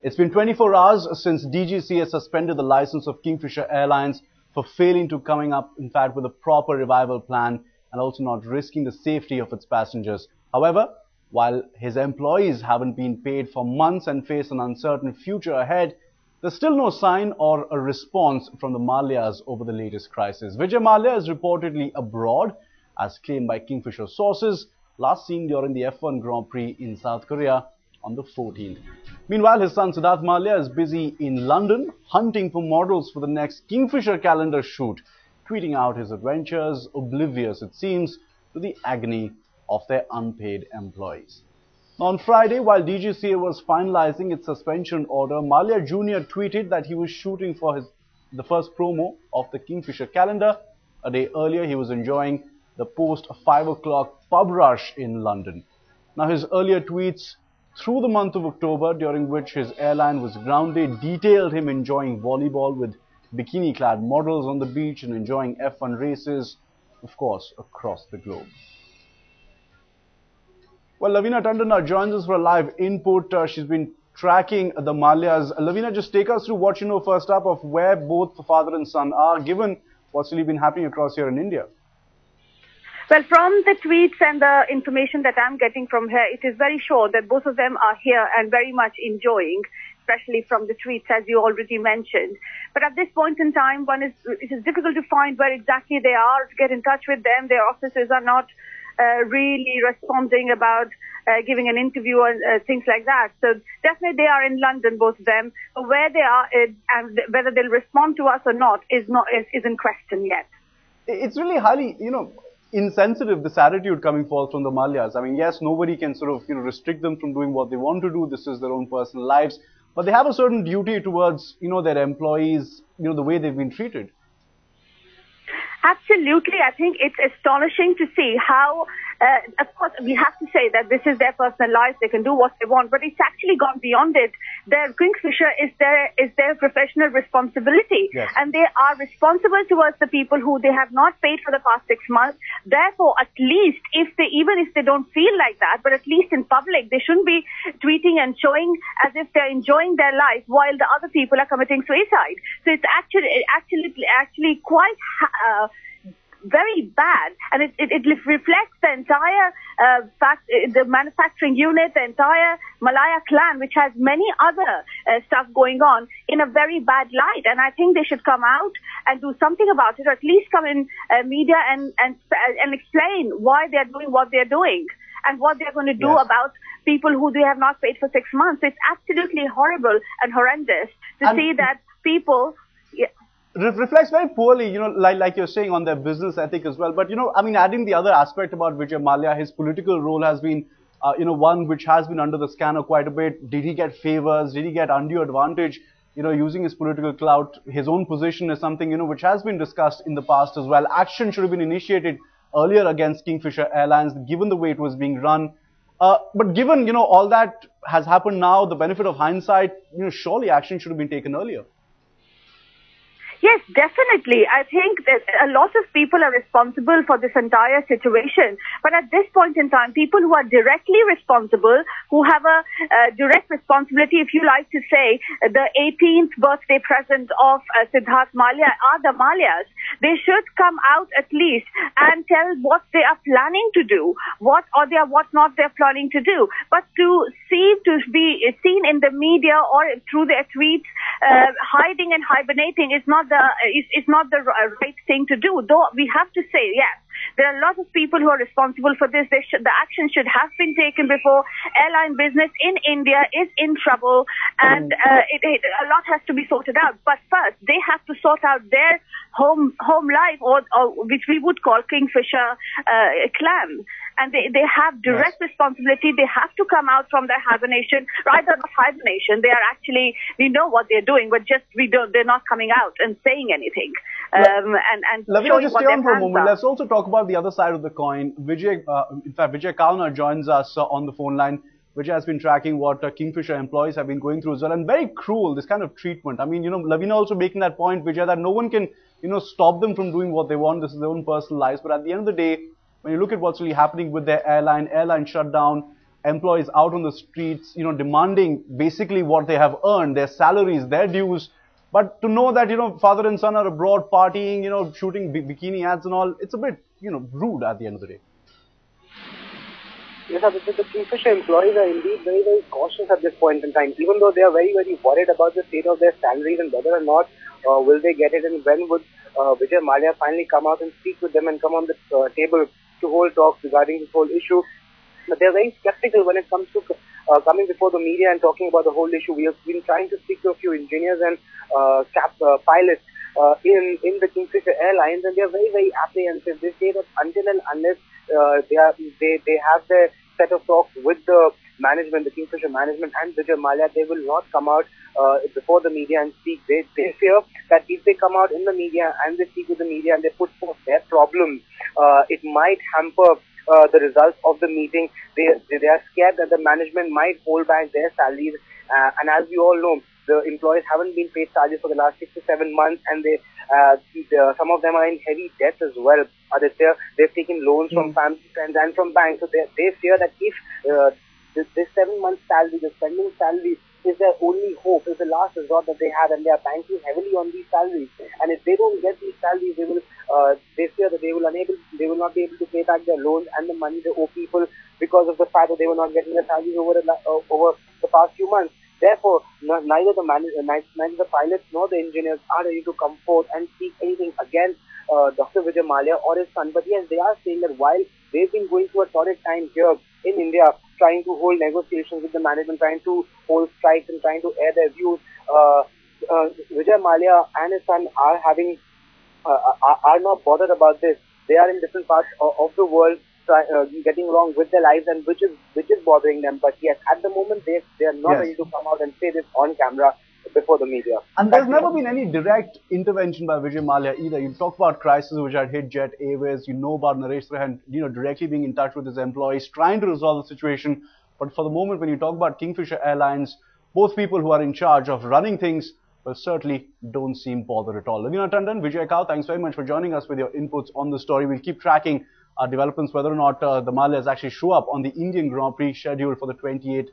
It's been 24 hours since DGCA suspended the license of Kingfisher Airlines for failing to coming up, in fact, with a proper revival plan and also not risking the safety of its passengers. However, while his employees haven't been paid for months and face an uncertain future ahead, there's still no sign or a response from the Mallyas over the latest crisis. Vijay Mallya is reportedly abroad, as claimed by Kingfisher sources, last seen during the F1 Grand Prix in South Korea on the 14th. Meanwhile, his son Siddharth Mallya is busy in London hunting for models for the next Kingfisher calendar shoot, tweeting out his adventures, oblivious, it seems, to the agony of their unpaid employees. On Friday, while DGCA was finalizing its suspension order, Mallya Jr. tweeted that he was shooting for the first promo of the Kingfisher calendar. A day earlier, he was enjoying the post-5 o'clock pub rush in London. Now, his earlier tweets through the month of October, during which his airline was grounded, detailed him enjoying volleyball with bikini-clad models on the beach and enjoying F1 races, of course, across the globe. Well, Lavina Tandon now joins us for a live input. She's been tracking the Mallyas. Lavina, just take us through what you know first up of where both the father and son are, given what's really been happening across here in India. Well, from the tweets and the information that I'm getting from her, it is very sure that both of them are here and very much enjoying, especially from the tweets, as you already mentioned. But at this point in time, it is difficult to find where exactly they are, to get in touch with them. Their offices are not really responding about giving an interview and things like that. So definitely they are in London, both of them. But where they are and whether they'll respond to us or not is in question yet. It's really highly, insensitive, this attitude coming forth from the Mallyas. I mean, yes, nobody can sort of, restrict them from doing what they want to do. This is their own personal lives. But they have a certain duty towards, their employees, the way they've been treated. Absolutely. I think it's astonishing to see how, of course, we have to say that this is their personal life. They can do what they want, but it's actually gone beyond it. Their Kingfisher is their professional responsibility. Yes. And they are responsible towards the people who they have not paid for the past 6 months. Therefore, at least even if they don't feel like that, but at least in public, they shouldn't be tweeting and showing as if they're enjoying their life while the other people are committing suicide. So it's actually quite very bad, and it reflects the entire the manufacturing unit, the entire Mallya clan, which has many other stuff going on, in a very bad light. And I think they should come out and do something about it, or at least come in media and explain why they're doing what they're doing and what they're going to do about people who they have not paid for 6 months. It's absolutely horrible and horrendous to see that people. Reflects very poorly, like you're saying, on their business ethic as well. But, adding the other aspect about Vijay Mallya, his political role has been, one which has been under the scanner quite a bit. Did he get favors? Did he get undue advantage, using his political clout? His own position is something, which has been discussed in the past as well. Action should have been initiated earlier against Kingfisher Airlines, given the way it was being run. But given, all that has happened now, the benefit of hindsight, surely action should have been taken earlier. Yes, definitely. I think that a lot of people are responsible for this entire situation. But at this point in time, people who are directly responsible, who have a direct responsibility, if you like to say, the 18th birthday present of Siddharth Mallya are the Mallyas. They should come out at least and tell what they are planning to do, what not they're planning to do. But to be seen in the media or through their tweets, hiding and hibernating is not the right thing to do. Though we have to say, yes, there are a lot of people who are responsible for this. The action should have been taken before. Airline business in India is in trouble, and a lot has to be sorted out. But first, they have to sort out their home life, or which we would call Kingfisher clan. And they have direct responsibility. They have to come out from their hibernation. Rather not hibernation. They are actually, we know what they're doing, but they're not coming out and saying anything. Lavina, just stay on for a moment. Let's also talk about the other side of the coin. Vijay Kalna joins us on the phone line. Vijay has been tracking what Kingfisher employees have been going through as well. And very cruel, this kind of treatment. I mean, Lavina also making that point, Vijay, that no one can, stop them from doing what they want. This is their own personal lives. But at the end of the day, when you look at what's really happening with their airline shut down, employees out on the streets, demanding basically what they have earned, their salaries, their dues. But to know that, father and son are abroad partying, shooting bikini ads and all, it's a bit, rude at the end of the day. Yes, the Kingfisher employees are indeed very, very cautious at this point in time. Even though they are very, very worried about the state of their salaries and whether or not will they get it, and when would Vijay Mallya finally come out and speak with them and come on the table to hold talks regarding this whole issue. But they're very skeptical when it comes to coming before the media and talking about the whole issue. We have been trying to speak to a few engineers and pilots in the Kingfisher Airlines, and they are very, very apprehensive. They say that until and unless they have their set of talks with the management, the Kingfisher management and Vijay Mallya, they will not come out before the media and speak. They fear that if they come out in the media and they speak with the media and they put forth their problems, it might hamper the results of the meeting. They are scared that the management might hold back their salaries, and as we all know, the employees haven't been paid salaries for the last 6 to 7 months, and some of them are in heavy debt as well. They've taken loans from family, friends and from banks, so they fear that if this 7 months salary, the spending salary, is their only hope, is the last resort that they have, and they are banking heavily on these salaries. And if they don't get these salaries, they fear that they will not be able to pay back their loans and the money they owe people because of the fact that they were not getting their salaries over the past few months. Therefore, neither the pilots nor the engineers are ready to come forth and speak anything against Dr. Vijay Mallya or his son. But yes, they are saying that while they've been going through a torrid time here in India, trying to hold negotiations with the management, trying to hold strikes and trying to air their views, Vijay Mallya and his son are not bothered about this. They are in different parts of the world, getting along with their lives, and which is bothering them. But yes, at the moment they are not ready to come out and say this on camera before the media. And there's never been any direct intervention by Vijay Mallya either. You talk about crisis which had hit Jet Airways. You know about Naresh Trahan, directly being in touch with his employees, trying to resolve the situation. But for the moment, when you talk about Kingfisher Airlines, both people who are in charge of running things, well, certainly don't seem bothered at all. Lavina Tandon, Vijay Kao, thanks very much for joining us with your inputs on the story. We'll keep tracking developments, whether or not the Mallyas actually show up on the Indian Grand Prix scheduled for the 28th